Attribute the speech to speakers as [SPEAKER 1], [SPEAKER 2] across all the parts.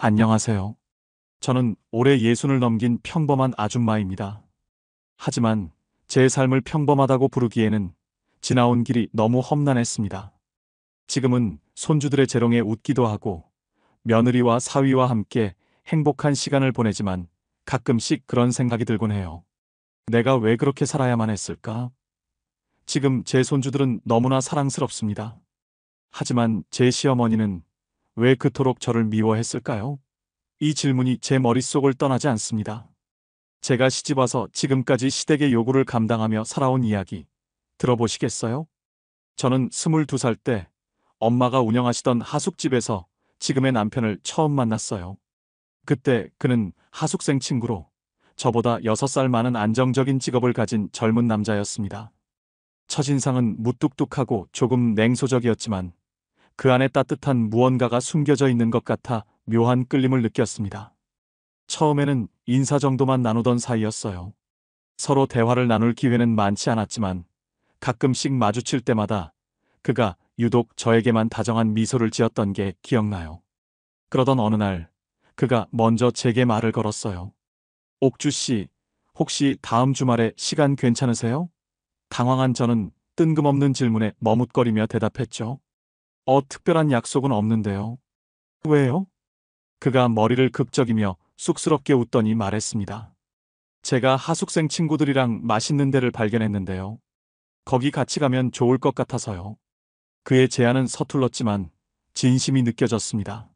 [SPEAKER 1] 안녕하세요. 저는 올해 예순을 넘긴 평범한 아줌마입니다. 하지만 제 삶을 평범하다고 부르기에는 지나온 길이 너무 험난했습니다. 지금은 손주들의 재롱에 웃기도 하고 며느리와 사위와 함께 행복한 시간을 보내지만 가끔씩 그런 생각이 들곤 해요. 내가 왜 그렇게 살아야만 했을까? 지금 제 손주들은 너무나 사랑스럽습니다. 하지만 제 시어머니는 왜 그토록 저를 미워했을까요? 이 질문이 제 머릿속을 떠나지 않습니다. 제가 시집와서 지금까지 시댁의 요구를 감당하며 살아온 이야기 들어보시겠어요? 저는 22살 때 엄마가 운영하시던 하숙집에서 지금의 남편을 처음 만났어요. 그때 그는 하숙생 친구로 저보다 6살 많은 안정적인 직업을 가진 젊은 남자였습니다. 첫인상은 무뚝뚝하고 조금 냉소적이었지만 그 안에 따뜻한 무언가가 숨겨져 있는 것 같아 묘한 끌림을 느꼈습니다. 처음에는 인사 정도만 나누던 사이였어요. 서로 대화를 나눌 기회는 많지 않았지만 가끔씩 마주칠 때마다 그가 유독 저에게만 다정한 미소를 지었던 게 기억나요. 그러던 어느 날 그가 먼저 제게 말을 걸었어요. 옥주 씨, 혹시 다음 주말에 시간 괜찮으세요? 당황한 저는 뜬금없는 질문에 머뭇거리며 대답했죠. 특별한 약속은 없는데요. 왜요? 그가 머리를 극적이며 쑥스럽게 웃더니 말했습니다. 제가 하숙생 친구들이랑 맛있는 데를 발견했는데요. 거기 같이 가면 좋을 것 같아서요. 그의 제안은 서툴렀지만 진심이 느껴졌습니다.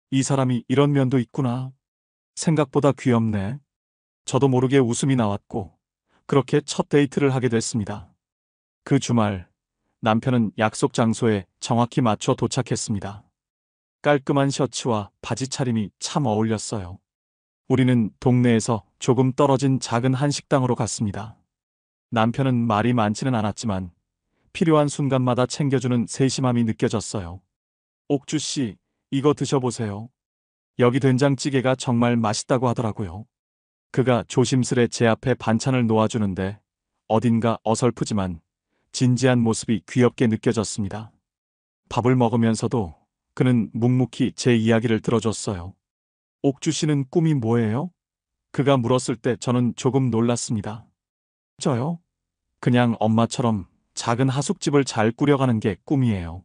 [SPEAKER 1] 이 사람이 이런 면도 있구나. 생각보다 귀엽네. 저도 모르게 웃음이 나왔고 그렇게 첫 데이트를 하게 됐습니다. 그 주말 남편은 약속 장소에 정확히 맞춰 도착했습니다. 깔끔한 셔츠와 바지 차림이 참 어울렸어요. 우리는 동네에서 조금 떨어진 작은 한식당으로 갔습니다. 남편은 말이 많지는 않았지만 필요한 순간마다 챙겨주는 세심함이 느껴졌어요. 옥주 씨, 이거 드셔보세요. 여기 된장찌개가 정말 맛있다고 하더라고요. 그가 조심스레 제 앞에 반찬을 놓아주는데 어딘가 어설프지만 진지한 모습이 귀엽게 느껴졌습니다. 밥을 먹으면서도 그는 묵묵히 제 이야기를 들어줬어요. 옥주 씨는 꿈이 뭐예요? 그가 물었을 때 저는 조금 놀랐습니다. 저요? 그냥 엄마처럼 작은 하숙집을 잘 꾸려가는 게 꿈이에요.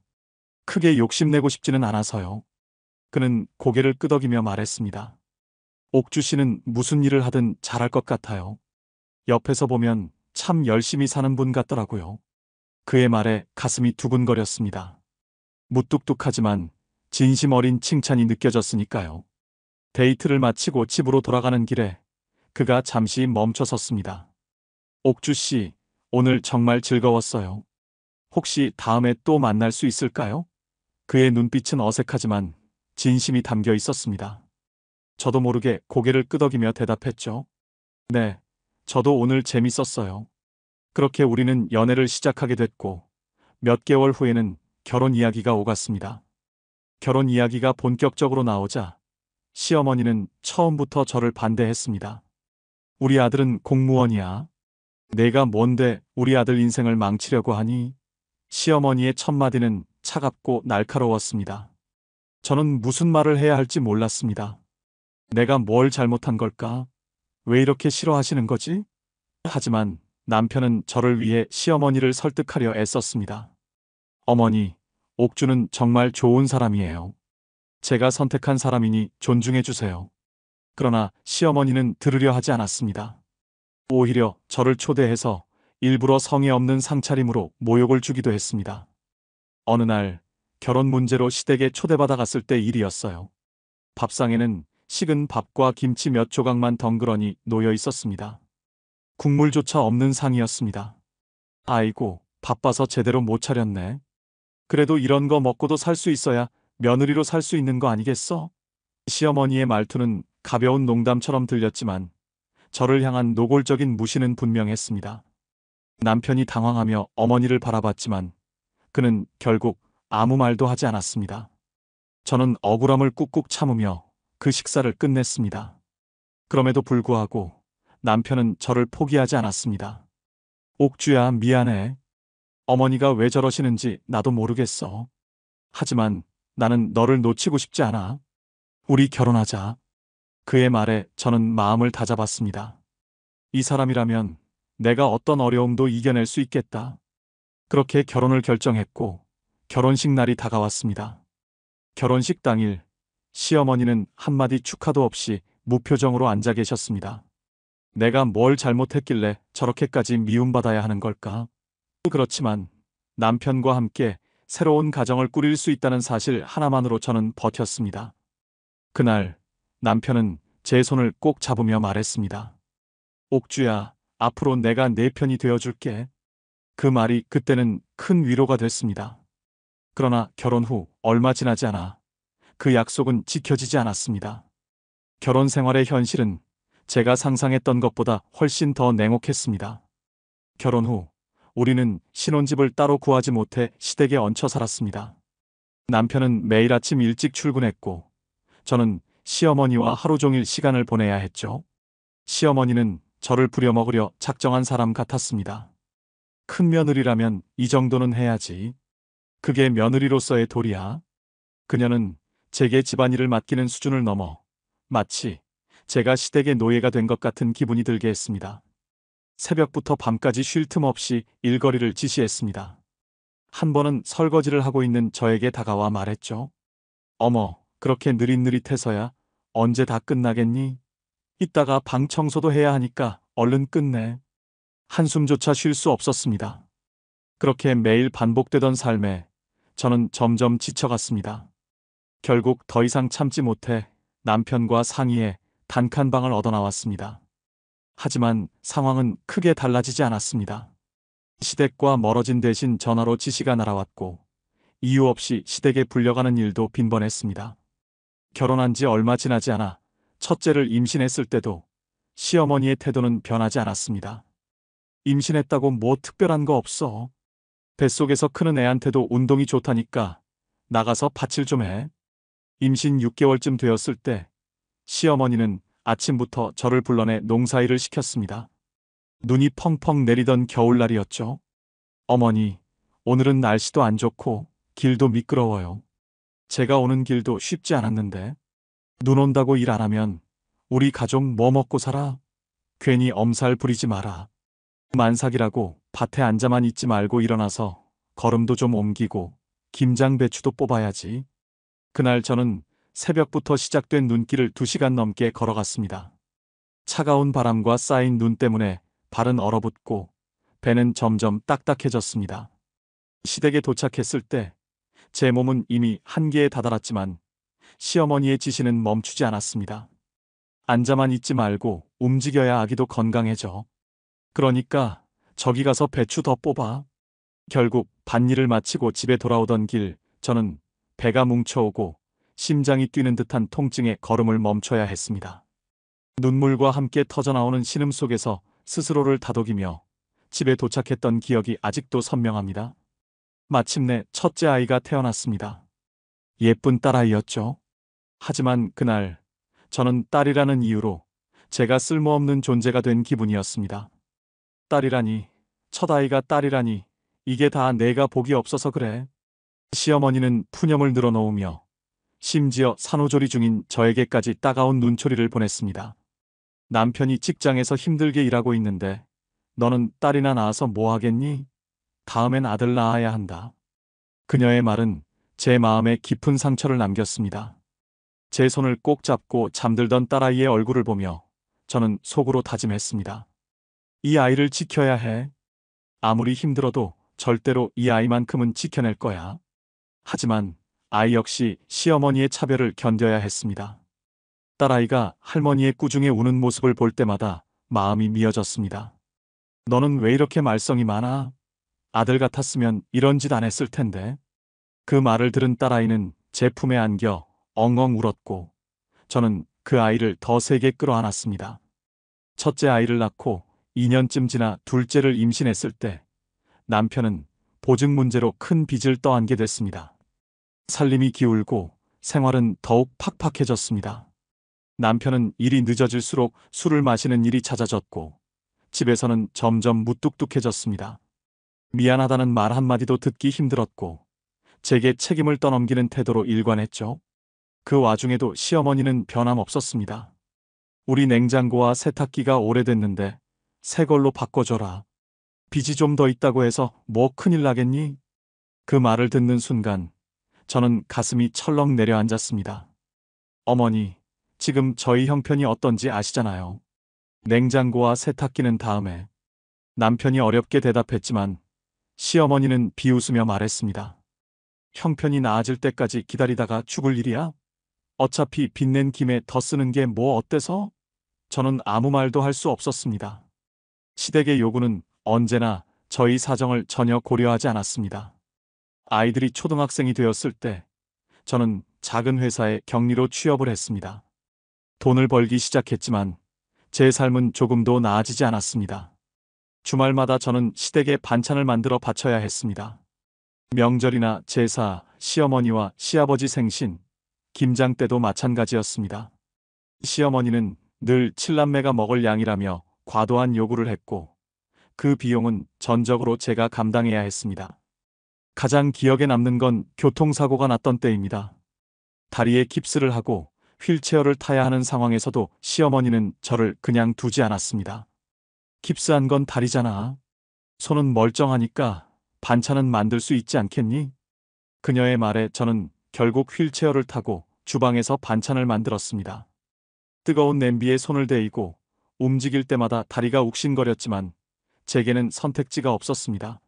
[SPEAKER 1] 크게 욕심내고 싶지는 않아서요. 그는 고개를 끄덕이며 말했습니다. 옥주 씨는 무슨 일을 하든 잘할 것 같아요. 옆에서 보면 참 열심히 사는 분 같더라고요. 그의 말에 가슴이 두근거렸습니다. 무뚝뚝하지만 진심 어린 칭찬이 느껴졌으니까요. 데이트를 마치고 집으로 돌아가는 길에 그가 잠시 멈춰 섰습니다. 옥주 씨, 오늘 정말 즐거웠어요. 혹시 다음에 또 만날 수 있을까요? 그의 눈빛은 어색하지만 진심이 담겨 있었습니다. 저도 모르게 고개를 끄덕이며 대답했죠. 네, 저도 오늘 재밌었어요. 그렇게 우리는 연애를 시작하게 됐고 몇 개월 후에는 결혼 이야기가 오갔습니다. 결혼 이야기가 본격적으로 나오자 시어머니는 처음부터 저를 반대했습니다. 우리 아들은 공무원이야. 내가 뭔데 우리 아들 인생을 망치려고 하니? 시어머니의 첫마디는 차갑고 날카로웠습니다. 저는 무슨 말을 해야 할지 몰랐습니다. 내가 뭘 잘못한 걸까? 왜 이렇게 싫어하시는 거지? 하지만 남편은 저를 위해 시어머니를 설득하려 애썼습니다. 어머니, 옥주는 정말 좋은 사람이에요. 제가 선택한 사람이니 존중해 주세요. 그러나 시어머니는 들으려 하지 않았습니다. 오히려 저를 초대해서 일부러 성의 없는 상차림으로 모욕을 주기도 했습니다. 어느 날 결혼 문제로 시댁에 초대받아 갔을 때 일이었어요. 밥상에는 식은 밥과 김치 몇 조각만 덩그러니 놓여 있었습니다. 국물조차 없는 상이었습니다. 아이고, 바빠서 제대로 못 차렸네. 그래도 이런 거 먹고도 살 수 있어야 며느리로 살 수 있는 거 아니겠어? 시어머니의 말투는 가벼운 농담처럼 들렸지만 저를 향한 노골적인 무시는 분명했습니다. 남편이 당황하며 어머니를 바라봤지만 그는 결국 아무 말도 하지 않았습니다. 저는 억울함을 꾹꾹 참으며 그 식사를 끝냈습니다. 그럼에도 불구하고 남편은 저를 포기하지 않았습니다. 옥주야, 미안해. 어머니가 왜 저러시는지 나도 모르겠어. 하지만 나는 너를 놓치고 싶지 않아. 우리 결혼하자. 그의 말에 저는 마음을 다잡았습니다. 이 사람이라면 내가 어떤 어려움도 이겨낼 수 있겠다. 그렇게 결혼을 결정했고 결혼식 날이 다가왔습니다. 결혼식 당일 시어머니는 한마디 축하도 없이 무표정으로 앉아 계셨습니다. 내가 뭘 잘못했길래 저렇게까지 미움받아야 하는 걸까? 그렇지만 남편과 함께 새로운 가정을 꾸릴 수 있다는 사실 하나만으로 저는 버텼습니다. 그날 남편은 제 손을 꼭 잡으며 말했습니다. 옥주야, 앞으로 내가 네 편이 되어줄게. 그 말이 그때는 큰 위로가 됐습니다. 그러나 결혼 후 얼마 지나지 않아 그 약속은 지켜지지 않았습니다. 결혼 생활의 현실은 제가 상상했던 것보다 훨씬 더 냉혹했습니다. 결혼 후 우리는 신혼집을 따로 구하지 못해 시댁에 얹혀 살았습니다. 남편은 매일 아침 일찍 출근했고 저는 시어머니와 하루 종일 시간을 보내야 했죠. 시어머니는 저를 부려먹으려 작정한 사람 같았습니다. 큰 며느리라면 이 정도는 해야지. 그게 며느리로서의 도리야. 그녀는 제게 집안일을 맡기는 수준을 넘어 마치 제가 시댁의 노예가 된 것 같은 기분이 들게 했습니다. 새벽부터 밤까지 쉴 틈 없이 일거리를 지시했습니다. 한 번은 설거지를 하고 있는 저에게 다가와 말했죠. 어머, 그렇게 느릿느릿해서야 언제 다 끝나겠니? 이따가 방 청소도 해야 하니까 얼른 끝내. 한숨조차 쉴 수 없었습니다. 그렇게 매일 반복되던 삶에 저는 점점 지쳐갔습니다. 결국 더 이상 참지 못해 남편과 상의해 단칸방을 얻어 나왔습니다. 하지만 상황은 크게 달라지지 않았습니다. 시댁과 멀어진 대신 전화로 지시가 날아왔고 이유 없이 시댁에 불려가는 일도 빈번했습니다. 결혼한 지 얼마 지나지 않아 첫째를 임신했을 때도 시어머니의 태도는 변하지 않았습니다. 임신했다고 뭐 특별한 거 없어. 뱃속에서 크는 애한테도 운동이 좋다니까 나가서 밭일 좀 해. 임신 6개월쯤 되었을 때 시어머니는 아침부터 저를 불러내 농사일을 시켰습니다. 눈이 펑펑 내리던 겨울날이었죠. 어머니, 오늘은 날씨도 안 좋고 길도 미끄러워요. 제가 오는 길도 쉽지 않았는데 눈 온다고 일 안 하면 우리 가족 뭐 먹고 살아? 괜히 엄살 부리지 마라. 만삭이라고 밭에 앉아만 있지 말고 일어나서 걸음도 좀 옮기고 김장 배추도 뽑아야지. 그날 저는 새벽부터 시작된 눈길을 2시간 넘게 걸어갔습니다. 차가운 바람과 쌓인 눈 때문에 발은 얼어붙고 배는 점점 딱딱해졌습니다. 시댁에 도착했을 때 제 몸은 이미 한계에 다다랐지만 시어머니의 지시는 멈추지 않았습니다. 앉아만 있지 말고 움직여야 아기도 건강해져. 그러니까 저기 가서 배추 더 뽑아. 결국 밭일을 마치고 집에 돌아오던 길 저는 배가 뭉쳐오고 심장이 뛰는 듯한 통증에 걸음을 멈춰야 했습니다. 눈물과 함께 터져나오는 신음 속에서 스스로를 다독이며 집에 도착했던 기억이 아직도 선명합니다. 마침내 첫째 아이가 태어났습니다. 예쁜 딸아이였죠. 하지만 그날 저는 딸이라는 이유로 제가 쓸모없는 존재가 된 기분이었습니다. 딸이라니, 첫 아이가 딸이라니, 이게 다 내가 복이 없어서 그래. 시어머니는 푸념을 늘어놓으며 심지어 산후조리 중인 저에게까지 따가운 눈초리를 보냈습니다. 남편이 직장에서 힘들게 일하고 있는데 너는 딸이나 낳아서 뭐 하겠니? 다음엔 아들 낳아야 한다. 그녀의 말은 제 마음에 깊은 상처를 남겼습니다. 제 손을 꼭 잡고 잠들던 딸아이의 얼굴을 보며 저는 속으로 다짐했습니다. 이 아이를 지켜야 해. 아무리 힘들어도 절대로 이 아이만큼은 지켜낼 거야. 하지만 아이 역시 시어머니의 차별을 견뎌야 했습니다. 딸아이가 할머니의 꾸중에 우는 모습을 볼 때마다 마음이 미어졌습니다. 너는 왜 이렇게 말썽이 많아? 아들 같았으면 이런 짓 안 했을 텐데. 그 말을 들은 딸아이는 제 품에 안겨 엉엉 울었고 저는 그 아이를 더 세게 끌어안았습니다. 첫째 아이를 낳고 2년쯤 지나 둘째를 임신했을 때 남편은 보증 문제로 큰 빚을 떠안게 됐습니다. 살림이 기울고 생활은 더욱 팍팍해졌습니다. 남편은 일이 늦어질수록 술을 마시는 일이 잦아졌고 집에서는 점점 무뚝뚝해졌습니다. 미안하다는 말 한마디도 듣기 힘들었고 제게 책임을 떠넘기는 태도로 일관했죠. 그 와중에도 시어머니는 변함없었습니다. 우리 냉장고와 세탁기가 오래됐는데 새 걸로 바꿔줘라. 빚이 좀 더 있다고 해서 뭐 큰일 나겠니? 그 말을 듣는 순간 저는 가슴이 철렁 내려앉았습니다. 어머니, 지금 저희 형편이 어떤지 아시잖아요. 냉장고와 세탁기는 다음에. 남편이 어렵게 대답했지만 시어머니는 비웃으며 말했습니다. 형편이 나아질 때까지 기다리다가 죽을 일이야? 어차피 빚낸 김에 더 쓰는 게 뭐 어때서? 저는 아무 말도 할 수 없었습니다. 시댁의 요구는 언제나 저희 사정을 전혀 고려하지 않았습니다. 아이들이 초등학생이 되었을 때 저는 작은 회사에 격리로 취업을 했습니다. 돈을 벌기 시작했지만 제 삶은 조금도 나아지지 않았습니다. 주말마다 저는 시댁에 반찬을 만들어 바쳐야 했습니다. 명절이나 제사, 시어머니와 시아버지 생신, 김장 때도 마찬가지였습니다. 시어머니는 늘 7남매가 먹을 양이라며 과도한 요구를 했고 그 비용은 전적으로 제가 감당해야 했습니다. 가장 기억에 남는 건 교통사고가 났던 때입니다. 다리에 깁스를 하고 휠체어를 타야 하는 상황에서도 시어머니는 저를 그냥 두지 않았습니다. 깁스한 건 다리잖아. 손은 멀쩡하니까 반찬은 만들 수 있지 않겠니? 그녀의 말에 저는 결국 휠체어를 타고 주방에서 반찬을 만들었습니다. 뜨거운 냄비에 손을 대이고 움직일 때마다 다리가 욱신거렸지만 제게는 선택지가 없었습니다.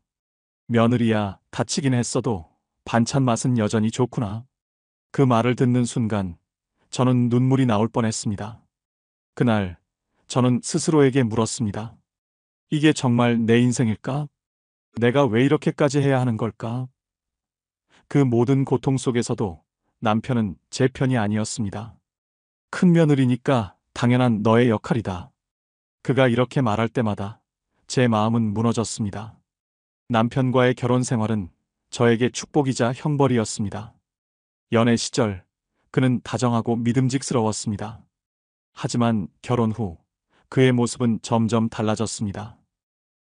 [SPEAKER 1] 며느리야, 다치긴 했어도 반찬 맛은 여전히 좋구나. 그 말을 듣는 순간 저는 눈물이 나올 뻔했습니다. 그날 저는 스스로에게 물었습니다. 이게 정말 내 인생일까? 내가 왜 이렇게까지 해야 하는 걸까? 그 모든 고통 속에서도 남편은 제 편이 아니었습니다. 큰 며느리니까 당연한 너의 역할이다. 그가 이렇게 말할 때마다 제 마음은 무너졌습니다. 남편과의 결혼 생활은 저에게 축복이자 형벌이었습니다. 연애 시절 그는 다정하고 믿음직스러웠습니다. 하지만 결혼 후 그의 모습은 점점 달라졌습니다.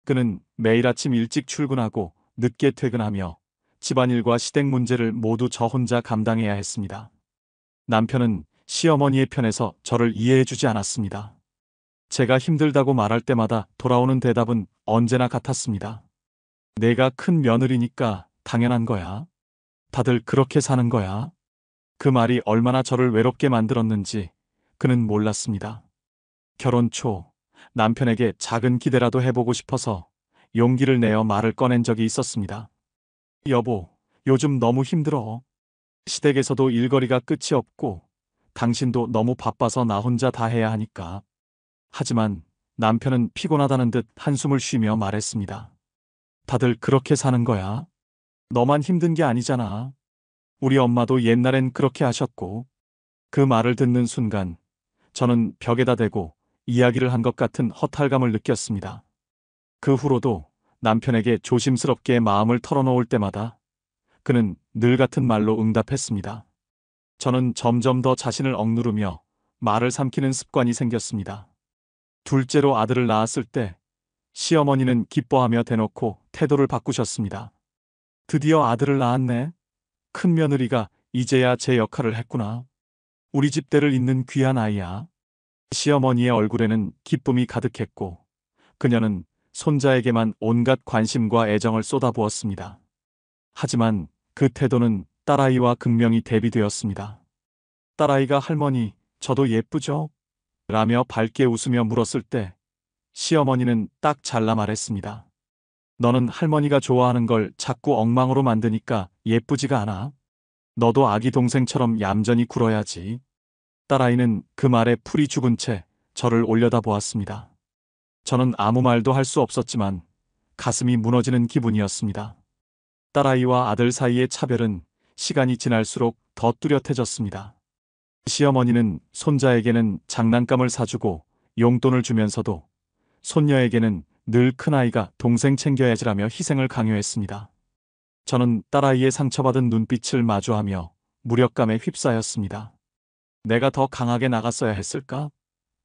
[SPEAKER 1] 그는 매일 아침 일찍 출근하고 늦게 퇴근하며 집안일과 시댁 문제를 모두 저 혼자 감당해야 했습니다. 남편은 시어머니의 편에서 저를 이해해주지 않았습니다. 제가 힘들다고 말할 때마다 돌아오는 대답은 언제나 같았습니다. 내가 큰 며느리니까 당연한 거야. 다들 그렇게 사는 거야. 그 말이 얼마나 저를 외롭게 만들었는지 그는 몰랐습니다. 결혼 초 남편에게 작은 기대라도 해보고 싶어서 용기를 내어 말을 꺼낸 적이 있었습니다. 여보, 요즘 너무 힘들어. 시댁에서도 일거리가 끝이 없고 당신도 너무 바빠서 나 혼자 다 해야 하니까. 하지만 남편은 피곤하다는 듯 한숨을 쉬며 말했습니다. 다들 그렇게 사는 거야. 너만 힘든 게 아니잖아. 우리 엄마도 옛날엔 그렇게 하셨고. 그 말을 듣는 순간 저는 벽에다 대고 이야기를 한 것 같은 허탈감을 느꼈습니다. 그 후로도 남편에게 조심스럽게 마음을 털어놓을 때마다 그는 늘 같은 말로 응답했습니다. 저는 점점 더 자신을 억누르며 말을 삼키는 습관이 생겼습니다. 둘째로 아들을 낳았을 때 시어머니는 기뻐하며 대놓고 태도를 바꾸셨습니다. 드디어 아들을 낳았네. 큰 며느리가 이제야 제 역할을 했구나. 우리 집대를 잇는 귀한 아이야. 시어머니의 얼굴에는 기쁨이 가득했고 그녀는 손자에게만 온갖 관심과 애정을 쏟아부었습니다. 하지만 그 태도는 딸아이와 극명히 대비되었습니다. 딸아이가 할머니, 저도 예쁘죠? 라며 밝게 웃으며 물었을 때 시어머니는 딱 잘라 말했습니다. 너는 할머니가 좋아하는 걸 자꾸 엉망으로 만드니까 예쁘지가 않아. 너도 아기 동생처럼 얌전히 굴어야지. 딸아이는 그 말에 풀이 죽은 채 저를 올려다보았습니다. 저는 아무 말도 할 수 없었지만 가슴이 무너지는 기분이었습니다. 딸아이와 아들 사이의 차별은 시간이 지날수록 더 뚜렷해졌습니다. 시어머니는 손자에게는 장난감을 사주고 용돈을 주면서도 손녀에게는 늘 큰아이가 동생 챙겨야지라며 희생을 강요했습니다. 저는 딸아이의 상처받은 눈빛을 마주하며 무력감에 휩싸였습니다. 내가 더 강하게 나갔어야 했을까?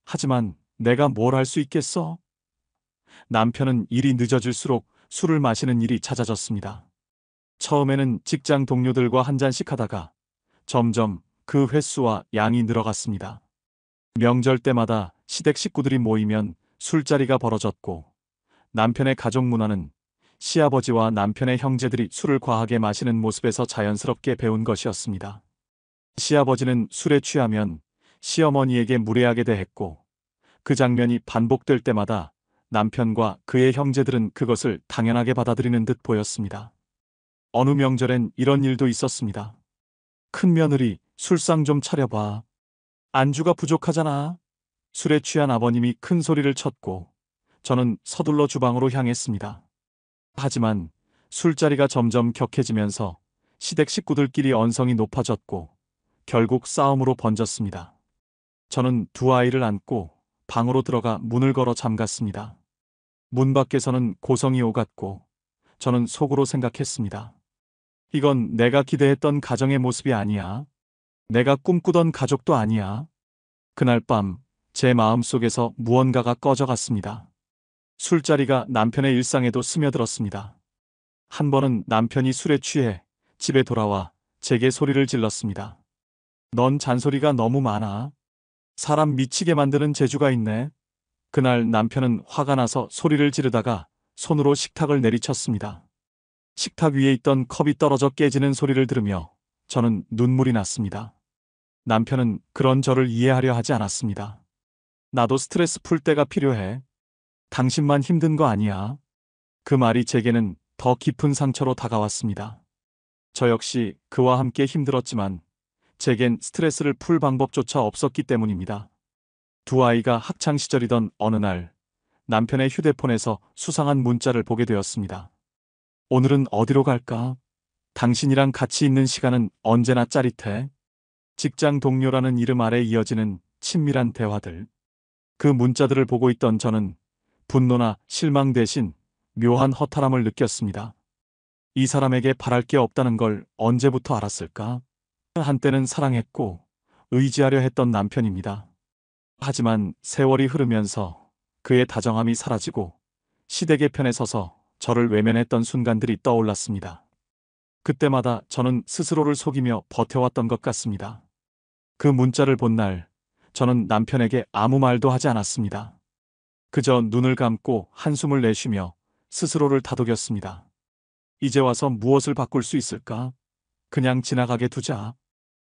[SPEAKER 1] 하지만 내가 뭘 할 수 있겠어? 남편은 일이 늦어질수록 술을 마시는 일이 잦아졌습니다. 처음에는 직장 동료들과 한 잔씩 하다가 점점 그 횟수와 양이 늘어갔습니다. 명절 때마다 시댁 식구들이 모이면 술자리가 벌어졌고, 남편의 가족 문화는 시아버지와 남편의 형제들이 술을 과하게 마시는 모습에서 자연스럽게 배운 것이었습니다. 시아버지는 술에 취하면 시어머니에게 무례하게 대했고, 그 장면이 반복될 때마다 남편과 그의 형제들은 그것을 당연하게 받아들이는 듯 보였습니다. 어느 명절엔 이런 일도 있었습니다. 큰 며느리, 술상 좀 차려봐. 안주가 부족하잖아. 술에 취한 아버님이 큰 소리를 쳤고, 저는 서둘러 주방으로 향했습니다. 하지만 술자리가 점점 격해지면서 시댁 식구들끼리 언성이 높아졌고, 결국 싸움으로 번졌습니다. 저는 두 아이를 안고 방으로 들어가 문을 걸어 잠갔습니다. 문 밖에서는 고성이 오갔고, 저는 속으로 생각했습니다. 이건 내가 기대했던 가정의 모습이 아니야. 내가 꿈꾸던 가족도 아니야. 그날 밤, 제 마음속에서 무언가가 꺼져갔습니다. 술자리가 남편의 일상에도 스며들었습니다. 한 번은 남편이 술에 취해 집에 돌아와 제게 소리를 질렀습니다. 넌 잔소리가 너무 많아. 사람 미치게 만드는 재주가 있네. 그날 남편은 화가 나서 소리를 지르다가 손으로 식탁을 내리쳤습니다. 식탁 위에 있던 컵이 떨어져 깨지는 소리를 들으며 저는 눈물이 났습니다. 남편은 그런 저를 이해하려 하지 않았습니다. 나도 스트레스 풀 때가 필요해. 당신만 힘든 거 아니야. 그 말이 제게는 더 깊은 상처로 다가왔습니다. 저 역시 그와 함께 힘들었지만 제겐 스트레스를 풀 방법조차 없었기 때문입니다. 두 아이가 학창 시절이던 어느 날 남편의 휴대폰에서 수상한 문자를 보게 되었습니다. 오늘은 어디로 갈까? 당신이랑 같이 있는 시간은 언제나 짜릿해. 직장 동료라는 이름 아래 이어지는 친밀한 대화들. 그 문자들을 보고 있던 저는 분노나 실망 대신 묘한 허탈함을 느꼈습니다. 이 사람에게 바랄 게 없다는 걸 언제부터 알았을까? 한때는 사랑했고 의지하려 했던 남편입니다. 하지만 세월이 흐르면서 그의 다정함이 사라지고 시댁의 편에 서서 저를 외면했던 순간들이 떠올랐습니다. 그때마다 저는 스스로를 속이며 버텨왔던 것 같습니다. 그 문자를 본 날, 저는 남편에게 아무 말도 하지 않았습니다. 그저 눈을 감고 한숨을 내쉬며 스스로를 다독였습니다. 이제 와서 무엇을 바꿀 수 있을까? 그냥 지나가게 두자.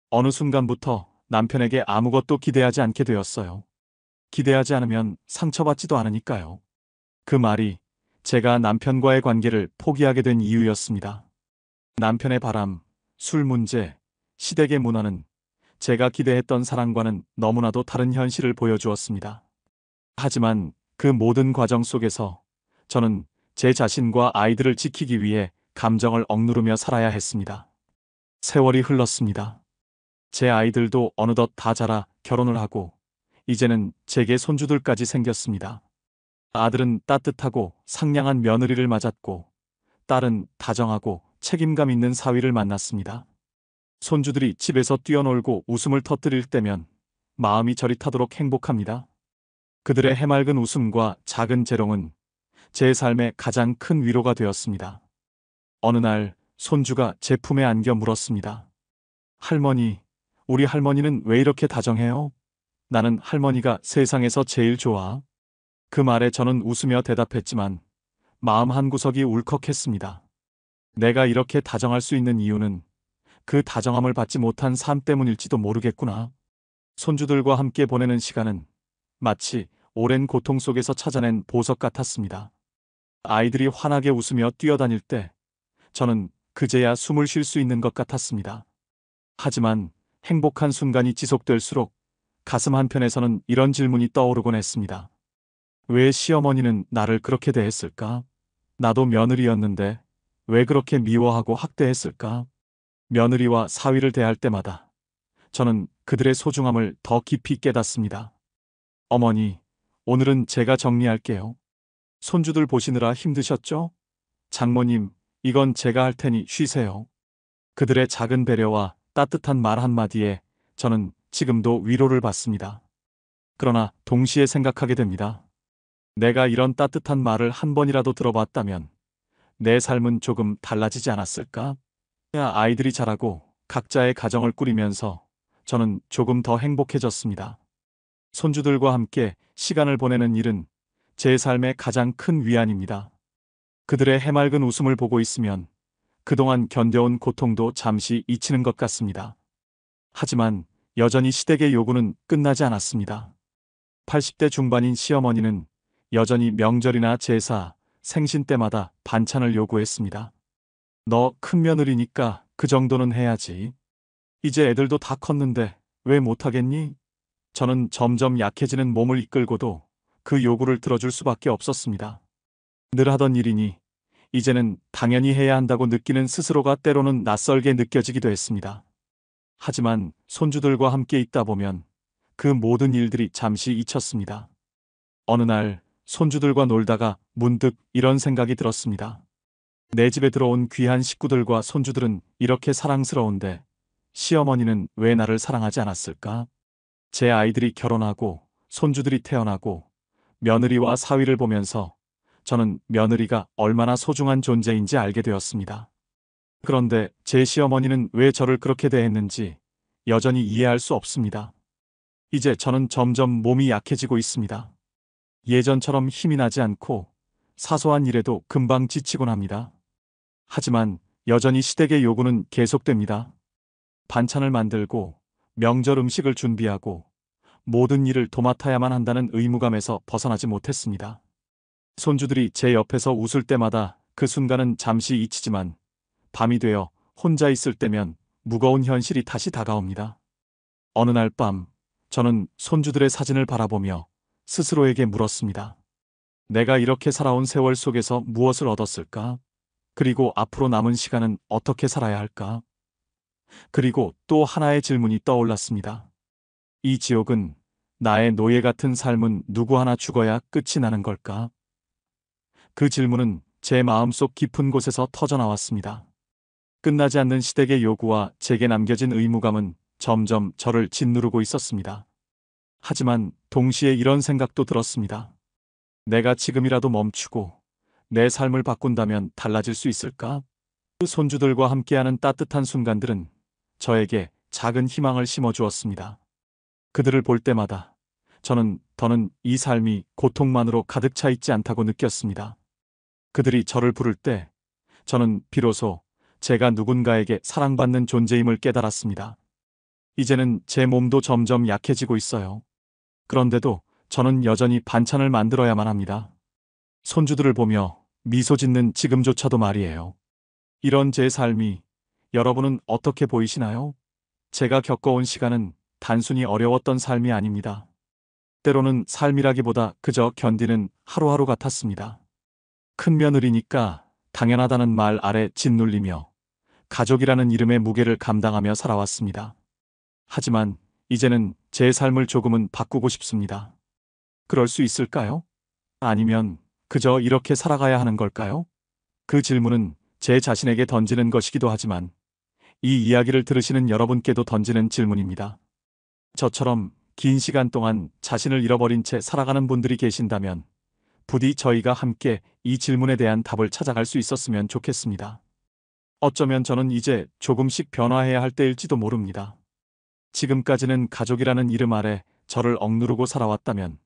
[SPEAKER 1] 어느 순간부터 남편에게 아무것도 기대하지 않게 되었어요. 기대하지 않으면 상처받지도 않으니까요. 그 말이 제가 남편과의 관계를 포기하게 된 이유였습니다. 남편의 바람, 술 문제, 시댁의 문화는 제가 기대했던 사랑과는 너무나도 다른 현실을 보여주었습니다. 하지만 그 모든 과정 속에서 저는 제 자신과 아이들을 지키기 위해 감정을 억누르며 살아야 했습니다. 세월이 흘렀습니다. 제 아이들도 어느덧 다 자라 결혼을 하고 이제는 제게 손주들까지 생겼습니다. 아들은 따뜻하고 상냥한 며느리를 맞았고 딸은 다정하고 책임감 있는 사위를 만났습니다. 손주들이 집에서 뛰어놀고 웃음을 터뜨릴 때면 마음이 저릿하도록 행복합니다. 그들의 해맑은 웃음과 작은 재롱은 제 삶의 가장 큰 위로가 되었습니다. 어느 날 손주가 제 품에 안겨 물었습니다. 할머니, 우리 할머니는 왜 이렇게 다정해요? 나는 할머니가 세상에서 제일 좋아. 그 말에 저는 웃으며 대답했지만 마음 한구석이 울컥했습니다. 내가 이렇게 다정할 수 있는 이유는 그 다정함을 받지 못한 삶 때문일지도 모르겠구나. 손주들과 함께 보내는 시간은 마치 오랜 고통 속에서 찾아낸 보석 같았습니다. 아이들이 환하게 웃으며 뛰어다닐 때 저는 그제야 숨을 쉴 수 있는 것 같았습니다. 하지만 행복한 순간이 지속될수록 가슴 한편에서는 이런 질문이 떠오르곤 했습니다. 왜 시어머니는 나를 그렇게 대했을까? 나도 며느리였는데 왜 그렇게 미워하고 학대했을까? 며느리와 사위를 대할 때마다 저는 그들의 소중함을 더 깊이 깨닫습니다. 어머니, 오늘은 제가 정리할게요. 손주들 보시느라 힘드셨죠? 장모님, 이건 제가 할 테니 쉬세요. 그들의 작은 배려와 따뜻한 말 한마디에 저는 지금도 위로를 받습니다. 그러나 동시에 생각하게 됩니다. 내가 이런 따뜻한 말을 한 번이라도 들어봤다면 내 삶은 조금 달라지지 않았을까? 아이들이 자라고 각자의 가정을 꾸리면서 저는 조금 더 행복해졌습니다. 손주들과 함께 시간을 보내는 일은 제 삶의 가장 큰 위안입니다. 그들의 해맑은 웃음을 보고 있으면 그동안 견뎌온 고통도 잠시 잊히는 것 같습니다. 하지만 여전히 시댁의 요구는 끝나지 않았습니다. 80대 중반인 시어머니는 여전히 명절이나 제사, 생신 때마다 반찬을 요구했습니다. 너 큰 며느리니까 그 정도는 해야지. 이제 애들도 다 컸는데 왜 못하겠니? 저는 점점 약해지는 몸을 이끌고도 그 요구를 들어줄 수밖에 없었습니다. 늘 하던 일이니 이제는 당연히 해야 한다고 느끼는 스스로가 때로는 낯설게 느껴지기도 했습니다. 하지만 손주들과 함께 있다 보면 그 모든 일들이 잠시 잊혔습니다. 어느 날 손주들과 놀다가 문득 이런 생각이 들었습니다. 내 집에 들어온 귀한 식구들과 손주들은 이렇게 사랑스러운데 시어머니는 왜 나를 사랑하지 않았을까? 제 아이들이 결혼하고 손주들이 태어나고 며느리와 사위를 보면서 저는 며느리가 얼마나 소중한 존재인지 알게 되었습니다. 그런데 제 시어머니는 왜 저를 그렇게 대했는지 여전히 이해할 수 없습니다. 이제 저는 점점 몸이 약해지고 있습니다. 예전처럼 힘이 나지 않고 사소한 일에도 금방 지치곤 합니다. 하지만 여전히 시댁의 요구는 계속됩니다. 반찬을 만들고 명절 음식을 준비하고 모든 일을 도맡아야만 한다는 의무감에서 벗어나지 못했습니다. 손주들이 제 옆에서 웃을 때마다 그 순간은 잠시 잊히지만 밤이 되어 혼자 있을 때면 무거운 현실이 다시 다가옵니다. 어느 날 밤, 저는 손주들의 사진을 바라보며 스스로에게 물었습니다. 내가 이렇게 살아온 세월 속에서 무엇을 얻었을까? 그리고 앞으로 남은 시간은 어떻게 살아야 할까? 그리고 또 하나의 질문이 떠올랐습니다. 이 지옥은 나의 노예 같은 삶은 누구 하나 죽어야 끝이 나는 걸까? 그 질문은 제 마음속 깊은 곳에서 터져나왔습니다. 끝나지 않는 시댁의 요구와 제게 남겨진 의무감은 점점 저를 짓누르고 있었습니다. 하지만 동시에 이런 생각도 들었습니다. 내가 지금이라도 멈추고 내 삶을 바꾼다면 달라질 수 있을까? 그 손주들과 함께하는 따뜻한 순간들은 저에게 작은 희망을 심어주었습니다. 그들을 볼 때마다 더는 이 삶이 고통만으로 가득 차 있지 않다고 느꼈습니다. 그들이 저를 부를 때 저는 비로소 제가 누군가에게 사랑받는 존재임을 깨달았습니다. 이제는 제 몸도 점점 약해지고 있어요. 그런데도 저는 여전히 반찬을 만들어야만 합니다. 손주들을 보며 미소 짓는 지금조차도 말이에요. 이런 제 삶이 여러분은 어떻게 보이시나요? 제가 겪어온 시간은 단순히 어려웠던 삶이 아닙니다. 때로는 삶이라기보다 그저 견디는 하루하루 같았습니다. 큰 며느리니까 당연하다는 말 아래 짓눌리며 가족이라는 이름의 무게를 감당하며 살아왔습니다. 하지만 이제는 제 삶을 조금은 바꾸고 싶습니다. 그럴 수 있을까요? 아니면 그저 이렇게 살아가야 하는 걸까요? 그 질문은 제 자신에게 던지는 것이기도 하지만 이 이야기를 들으시는 여러분께도 던지는 질문입니다. 저처럼 긴 시간 동안 자신을 잃어버린 채 살아가는 분들이 계신다면 부디 저희가 함께 이 질문에 대한 답을 찾아갈 수 있었으면 좋겠습니다. 어쩌면 저는 이제 조금씩 변화해야 할 때일지도 모릅니다. 지금까지는 가족이라는 이름 아래 저를 억누르고 살아왔다면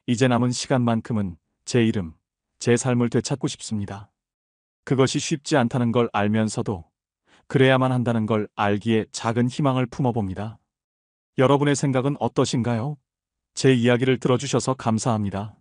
[SPEAKER 1] 이제 남은 시간만큼은 제 이름, 제 삶을 되찾고 싶습니다. 그것이 쉽지 않다는 걸 알면서도 그래야만 한다는 걸 알기에 작은 희망을 품어봅니다. 여러분의 생각은 어떠신가요? 제 이야기를 들어주셔서 감사합니다.